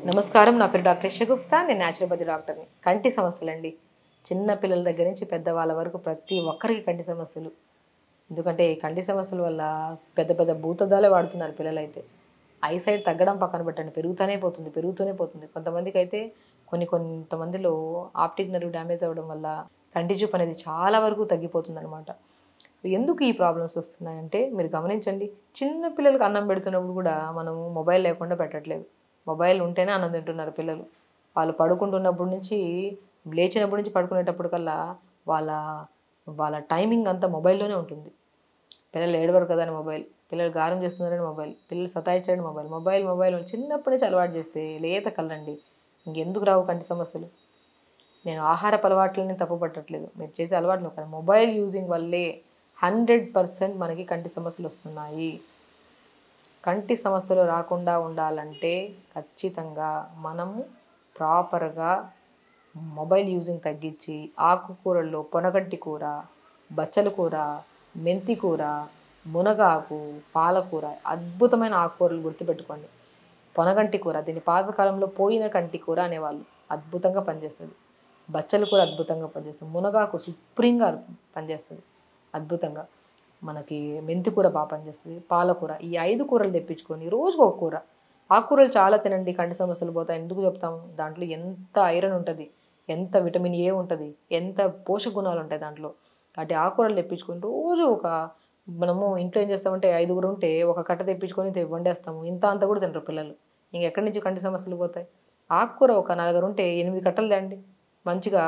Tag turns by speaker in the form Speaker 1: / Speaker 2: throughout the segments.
Speaker 1: నమస్కారం. నా పేరు డాక్టర్ షగుఫ్తా. నేను న్యాచురోపతి డాక్టర్ని. కంటి సమస్యలండి. చిన్న పిల్లల దగ్గర నుంచి పెద్దవాళ్ళ వరకు ప్రతి ఒక్కరికి కంటి సమస్యలు. ఎందుకంటే ఈ కంటి సమస్యల వల్ల పెద్ద పెద్ద భూతద్దాలే వాడుతున్నారు పిల్లలైతే. ఐసైట్ తగ్గడం పక్కన పెట్టండి, పెరుగుతూనే పోతుంది. కొంతమందికైతే కొంతమందిలో ఆప్టిక్ నర్వ్ డ్యామేజ్ అవ్వడం వల్ల కంటి చూపు అనేది చాలా వరకు తగ్గిపోతుందనమాట. ఎందుకు ఈ ప్రాబ్లమ్స్ వస్తున్నాయంటే మీరు గమనించండి. చిన్న పిల్లలకు అన్నం పెడుతున్నప్పుడు కూడా మనము మొబైల్ లేకుండా పెట్టట్లేదు. మొబైల్ ఉంటేనే అన్నం తింటున్నారు పిల్లలు. వాళ్ళు పడుకుంటున్నప్పటి నుంచి లేచినప్పటి నుంచి పడుకునేటప్పటికల్లా వాళ్ళ వాళ్ళ టైమింగ్ అంతా మొబైల్లోనే ఉంటుంది. పిల్లలు ఏడవరు కదా అని మొబైల్, పిల్లలు గారం చేస్తున్నారని మొబైల్, పిల్లలు సతాయించండి మొబైల్ చిన్నప్పటి నుంచి అలవాటు చేస్తే లేత కళ్ళండి. ఇంకెందుకు రావు కంటి సమస్యలు? నేను ఆహారపు అలవాట్లని తప్పు పట్టట్లేదు, మీరు చేసే అలవాట్లు కానీ మొబైల్ యూజింగ్ వల్లే 100% మనకి కంటి సమస్యలు వస్తున్నాయి. కంటి సమస్యలు రాకుండా ఉండాలంటే ఖచ్చితంగా మనము ప్రాపర్గా మొబైల్ యూజింగ్ తగ్గించి ఆకుకూరల్లో పొనగంటి కూర, బచ్చల కూర, మెంతి కూర, మునగాకు, పాలకూర అద్భుతమైన ఆకుకూరలు గుర్తుపెట్టుకోండి. పొనగంటి కూర, దీన్ని పాతకాలంలో పోయిన కంటి కూర అనేవాళ్ళు. అద్భుతంగా పనిచేస్తుంది. బచ్చల కూర అద్భుతంగా పనిచేస్తుంది. మునగాకు సుప్రీంగా పనిచేస్తుంది అద్భుతంగా. మనకి మెంతి కూర బాగా పనిచేస్తుంది. పాలకూర, ఈ 5 కూరలు తెప్పించుకొని రోజుకు ఒక కూర. ఆకుకూరలు చాలా తినండి, కంటి సమస్యలు పోతాయి. ఎందుకు చెప్తాము? దాంట్లో ఎంత ఐరన్ ఉంటుంది, ఎంత విటమిన్ ఏ ఉంటుంది, ఎంత పోషక గుణాలు ఉంటాయి దాంట్లో. కాబట్టి ఆకుకూరలు తెప్పించుకొని రోజు మనము ఇంట్లో ఏం చేస్తామంటే 5గురు ఉంటే ఒక కట్ట తెప్పించుకొని వండేస్తాము. అంత కూడా తినరు పిల్లలు. ఇంకెక్కడి నుంచి కంటి సమస్యలు పోతాయి? ఆకుకూర ఒక 4 ఉంటే 8 కట్టలు తేండి. మంచిగా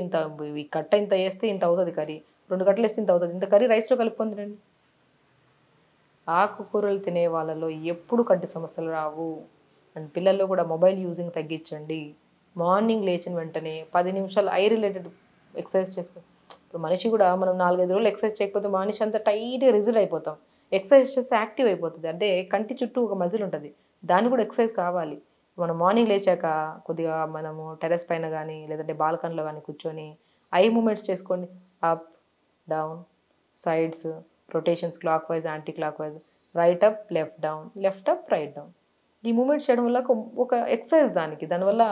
Speaker 1: ఇంత ఈ కట్ట ఇంత వేస్తే ఇంత అవుతుంది కర్రీ, 2 కట్టలు వేస్తే ఇంత అవుతుంది. ఇంత కర్రీ రైస్లో కలుపుకొని తినండి. ఆకుకూరలు తినే వాళ్ళలో ఎప్పుడు కంటి సమస్యలు రావు. అండ్ పిల్లల్లో కూడా మొబైల్ యూజింగ్ తగ్గించండి. మార్నింగ్ లేచిన వెంటనే 10 నిమిషాలు ఐ రిలేటెడ్ ఎక్సర్సైజ్ చేసుకోండి. ఇప్పుడు మనిషి కూడా మనం 4-5 రోజులు ఎక్సర్సైజ్ చేయకపోతే మనిషి అంతా టైట్గా రిజిడ్ అయిపోతాం. ఎక్సర్సైజ్ చేస్తే యాక్టివ్ అయిపోతుంది. అంటే కంటి చుట్టూ ఒక మజిల్ ఉంటుంది, దాన్ని కూడా ఎక్సర్సైజ్ కావాలి. మనం మార్నింగ్ లేచాక కొద్దిగా మనము టెర్రస్ పైన కానీ లేదంటే బాల్కనీలో కానీ కూర్చొని ఐ మూమెంట్స్ చేసుకోండి. Up, down, sides, rotations, clock wise, anti clock wise, right up, left down, left up, right down. ఈ మూమెంట్స్ చేయడం వల్ల ఒక ఎక్సర్సైజ్ దానివల్ల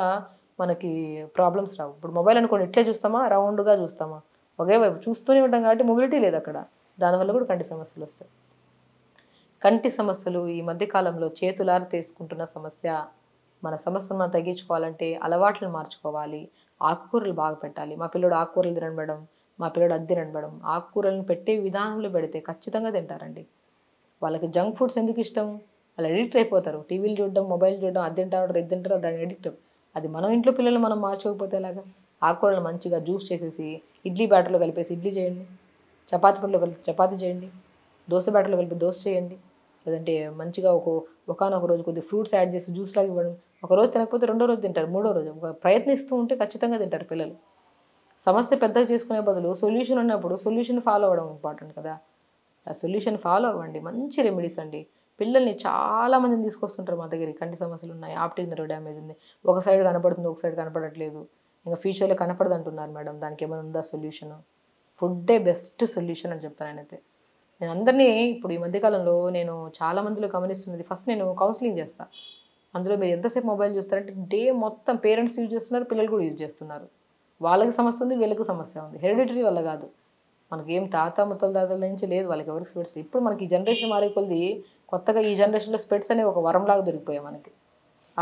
Speaker 1: మనకి ప్రాబ్లమ్స్ రావు. ఇప్పుడు మొబైల్ అనుకోండి, ఇట్లే చూస్తామా, రౌండ్గా చూస్తామా, ఒకే వైపు చూస్తూనే ఉంటాం కాబట్టి మొబిలిటీ లేదు అక్కడ. దానివల్ల కూడా కంటి సమస్యలు వస్తాయి. కంటి సమస్యలు ఈ మధ్యకాలంలో చేతులారి తీసుకుంటున్న సమస్య. మన సమస్యను మనం తగ్గించుకోవాలంటే అలవాట్లను మార్చుకోవాలి. ఆకుకూరలు బాగా పెట్టాలి. మా పిల్లడు ఆకుకూరలు తినడం మేడం, మా పిల్లడు అది తినడం మేడం. ఆకుకూరలను పెట్టే విధానంలో పెడితే ఖచ్చితంగా తింటారండి. వాళ్ళకి జంక్ ఫుడ్స్ ఎందుకు ఇష్టం? వాళ్ళు ఎడిక్ట్ అయిపోతారు. టీవీలు చూడడం, మొబైల్ చూడడం, అది తింటారు, ఇది తింటారు, దాన్ని ఎడిక్ట్. అది మనం ఇంట్లో పిల్లలు మనం మార్చుకోకపోతే ఎలాగా? ఆకుకూరలు మంచిగా జ్యూస్ చేసేసి ఇడ్లీ బ్యాటర్లో కలిపేసి ఇడ్లీ చేయండి, చపాతీ పిండిలో కలిపి చపాతీ చేయండి, దోశ బ్యాటర్లో కలిపి దోశ చేయండి. లేదంటే మంచిగా ఒకానొక రోజు కొద్దిగా ఫ్రూట్స్ యాడ్ చేసి జ్యూస్ లాగా ఇవ్వడం. ఒక రోజు తినకపోతే రెండో రోజు తింటారు, మూడో రోజు ప్రయత్నిస్తూ ఉంటే ఖచ్చితంగా తింటారు పిల్లలు. సమస్య పెద్దగా చేసుకునే బదులు సొల్యూషన్ ఉన్నప్పుడు సొల్యూషన్ ఫాలో అవ్వడం ఇంపార్టెంట్ కదా. ఆ సొల్యూషన్ ఫాలో అవ్వండి. మంచి రెమెడీస్ అండి. పిల్లల్ని చాలామందిని తీసుకొస్తుంటారు మా దగ్గరికి. కంటి సమస్యలు ఉన్నాయి, ఆప్టిక్ నర్వ్ డ్యామేజ్ ఉంది, ఒక సైడ్ కనపడుతుంది, ఒక సైడ్ కనపడట్లేదు, ఇంకా ఫ్యూచర్లో కనపడదు అంటున్నారు మేడం. దానికి ఏమైనా ఉందా సొల్యూషన్? ఫుడ్డే బెస్ట్ సొల్యూషన్ అని చెప్తాను నేనైతే. నేను అందరినీ ఇప్పుడు ఈ మధ్యకాలంలో నేను చాలా మందిలో గమనిస్తున్నది, ఫస్ట్ నేను కౌన్సిలింగ్ చేస్తాను. అందులో మీరు ఎంతసేపు మొబైల్ చూస్తారంటే డే మొత్తం పేరెంట్స్ యూజ్ చేస్తున్నారు, పిల్లలు కూడా యూజ్ చేస్తున్నారు. వాళ్ళకి సమస్య ఉంది, వీళ్ళకి సమస్య ఉంది. హెరిడిటరీ వల్ల కాదు, మనకేం ముత్తాతల నుంచి లేదు వాళ్ళకి ఎవరికి స్పెట్స్. ఇప్పుడు మనకి ఈ జనరేషన్ మారే కొద్ది కొత్తగా ఈ జనరేషన్లో స్పెట్స్ అనే ఒక వరంలాగా దొరికిపోయాయి మనకి.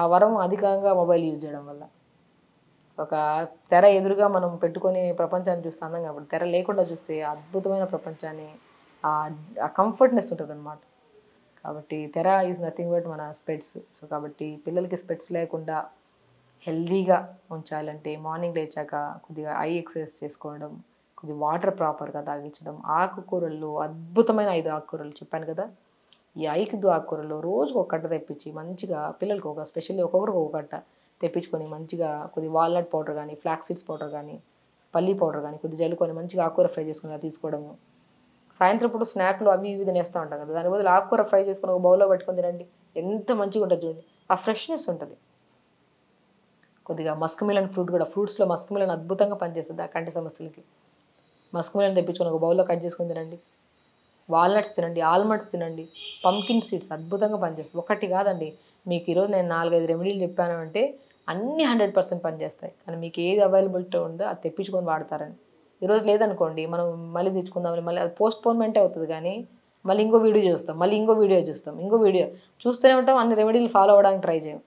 Speaker 1: ఆ వరం అధికంగా మొబైల్ యూజ్ చేయడం వల్ల. ఒక తెర ఎదురుగా మనం పెట్టుకొని ప్రపంచాన్ని చూస్తే అందంగా కనపడుతుంది. తెర లేకుండా చూస్తే అద్భుతమైన ప్రపంచాన్ని, ఆ కంఫర్ట్నెస్ ఉంటుంది అనమాట. కాబట్టి తెర ఈజ్ నథింగ్ బట్ మన స్పెట్స్. సో కాబట్టి పిల్లలకి స్పెట్స్ లేకుండా హెల్దీగా ఉంచాలంటే మార్నింగ్ లేచాక కొద్దిగా ఐ ఎక్సర్సైజ్ చేసుకోవడం, కొద్దిగా వాటర్ ప్రాపర్గా తాగించడం, ఆకుకూరల్లో అద్భుతమైన 5 ఆకుకూరలు చెప్పాను కదా. ఈ 5 ఆకుకూరల్లో రోజుకు ఒక కట్ట తెప్పించి మంచిగా పిల్లలకు స్పెషల్లీ ఒక్కొక్కరికి ఒక కట్ట తెప్పించుకొని మంచిగా కొద్దిగా వాల్నట్ పౌడర్ కానీ, ఫ్లాక్స్ సీడ్స్ పౌడర్ కానీ, పల్లీ పౌడర్ కానీ కొద్దిగా జల్లుకొని మంచిగా ఆకుకూర ఫ్రై చేసుకుని అది తీసుకోవడము. సాయంత్రం పూట స్నాక్లు అవి ఇవి తినేస్తూ ఉంటాం కదా, దాని బదులు ఆకుకూర ఫ్రై చేసుకుని ఒక బౌల్లో పెట్టుకొని తినండి. ఎంత మంచిగా ఉంటుంది చూడండి, ఆ ఫ్రెష్నెస్ ఉంటుంది. కొద్దిగా మస్క్ మిలన్ ఫ్రూట్ కూడా, ఫ్రూట్స్లో మస్క్ మిలన్ అద్భుతంగా పనిచేస్తుంది ఆ కంటి సమస్యలకి. మస్క్ మిలన్ తెప్పించుకొని ఒక బౌల్లో కట్ చేసుకొని తినండి. వాల్నట్స్ తినండి, ఆల్మండ్స్ తినండి, పంకిన్ సీడ్స్ అద్భుతంగా పనిచేస్తాయి. ఒకటి కాదండి, మీకు ఈరోజు నేను 4, 5 రెమెడీలు చెప్పాను అంటే అన్నీ 100% పనిచేస్తాయి. కానీ మీకు ఏది అవైలబిలిటీ ఉందో అది తెప్పించుకొని వాడతారని. ఈరోజు లేదనుకోండి, మనం మళ్ళీ తెచ్చుకుందామని మళ్ళీ అది పోస్ట్‌పోన్‌మెంటే అవుతది కానీ, మళ్ళీ ఇంకో వీడియో చూస్తాం, మళ్ళీ ఇంకో వీడియో చూస్తాం, ఇంకో వీడియో చూస్తూనే ఉంటాం. అన్ని రెమెడీలు ఫాలో అవ్వడానికి ట్రై చేయం.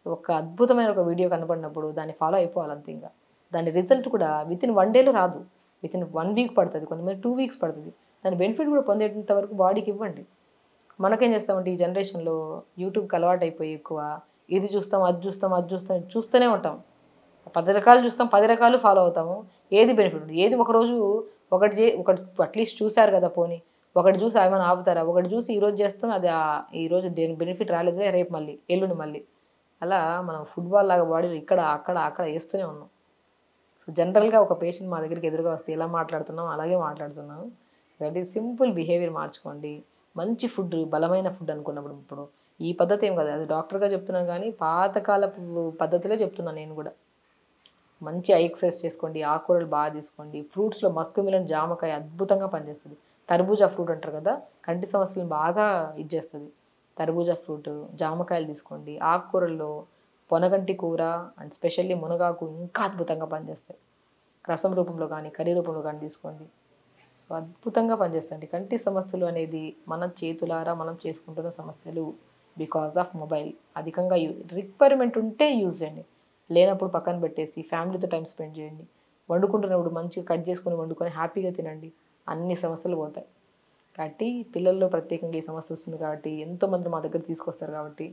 Speaker 1: ఒక అద్భుతమైన ఒక వీడియో కనపడినప్పుడు దాన్ని ఫాలో అయిపోవాలి అంతే ఇంక. దాని రిజల్ట్ కూడా వితిన్ 1 డేలో రాదు. వితిన్ 1 వీక్ పడుతుంది, కొంతమంది 2 వీక్స్ పడుతుంది. దాని బెనిఫిట్ కూడా పొందేంత వరకు బాడీకి ఇవ్వండి. మనకేం చేస్తామంటే ఈ జనరేషన్‌లో యూట్యూబ్‌కి అలవాటైపోయి ఎక్కువ ఇది చూస్తాం, అది చూస్తాం, అది చూస్తాం, చూస్తూనే ఉంటాం. 10 రకాలు చూస్తాం, 10 రకాలు ఫాలో అవుతాము. ఏది బెనిఫిట్ ఉండదు. ఏది ఒకరోజు ఒకటి అట్‌లీస్ట్ చూసారు కదా పోనీ. ఒకటి చూసి ఏమైనా ఆపుతారా? ఒకటి చూసి ఈరోజు చేస్తాం, అది ఈరోజు దేని బెనిఫిట్ రాలేదులే, రేపు మళ్ళీ, ఎల్లుండి మళ్ళీ. అలా మనం ఫుట్‌బాల్ లాగా బాడీలో ఇక్కడ, అక్కడ, అక్కడ ఏస్తూనే ఉన్నాం. సో, జనరల్‌గా ఒక పేషెంట్ మా దగ్గరికి ఎదురుగా వస్తే ఎలా మాట్లాడుతున్నామో అలాగే మాట్లాడుతున్నాను. అది సింపుల్ బిహేవియర్ మార్చుకోండి. మంచి ఫుడ్, బలమైన ఫుడ్ అనుకున్నప్పుడు ఇప్పుడు ఈ పద్ధతి ఏం కాదు. అది డాక్టర్‌గా చెప్తున్నాను గానీ, పాతకాలపు పద్ధతులే చెప్తున్నాను నేను గూడా. మంచి ఎక్సర్సైజ్ చేసుకోండి, ఆకుకూరలు బాగా తీసుకోండి. ఫ్రూట్స్‌లో మస్క్ మిలన్, జామకాయ అద్భుతంగా పనిచేస్తది. తర్బూజా ఫ్రూట్ అంటారు కదా! కంటి సమస్యలను బాగా ఇది చేస్తది. తర్బూజా ఫ్రూట్, జామకాయలు తీసుకోండి. ఆకుకూరల్లో పొనగంటి కూర అండ్ స్పెషల్లీ మునగాకు ఇంకా అద్భుతంగా పనిచేస్తాయి. రసం రూపంలో కానీ, కర్రీ రూపంలో కానీ తీసుకోండి. సో, అద్భుతంగా పనిచేస్తాయండి. కంటి సమస్యలు అనేది మన చేతులారా మనం చేసుకుంటున్న సమస్యలు. Because of mobile. అధికంగా రిక్వైర్మెంట్ ఉంటే యూజ్ చేయండి. లేనప్పుడు పక్కన పెట్టేసి ఫ్యామిలీతో టైం స్పెండ్ చేయండి. వండుకుంటున్నప్పుడు మంచిగా కట్ చేసుకొని వండుకొని హ్యాపీగా తినండి. అన్ని సమస్యలు పోతాయి. కాబట్టి పిల్లల్లో ప్రత్యేకంగా ఈ సమస్య వస్తుంది కాబట్టి ఎంతోమంది మా దగ్గర తీసుకొస్తారు కాబట్టి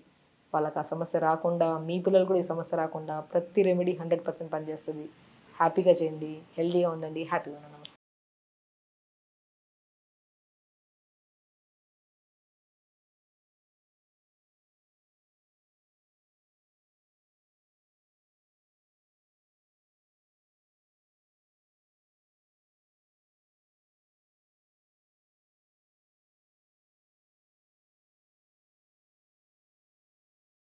Speaker 1: వాళ్ళకి ఆ సమస్య రాకుండా, మీ పిల్లలు కూడా ఈ సమస్య రాకుండా ప్రతి రెమెడీ 100% పనిచేస్తుంది. హ్యాపీగా చేయండి, హెల్తీగా ఉండండి, హ్యాపీగా ఉండండి.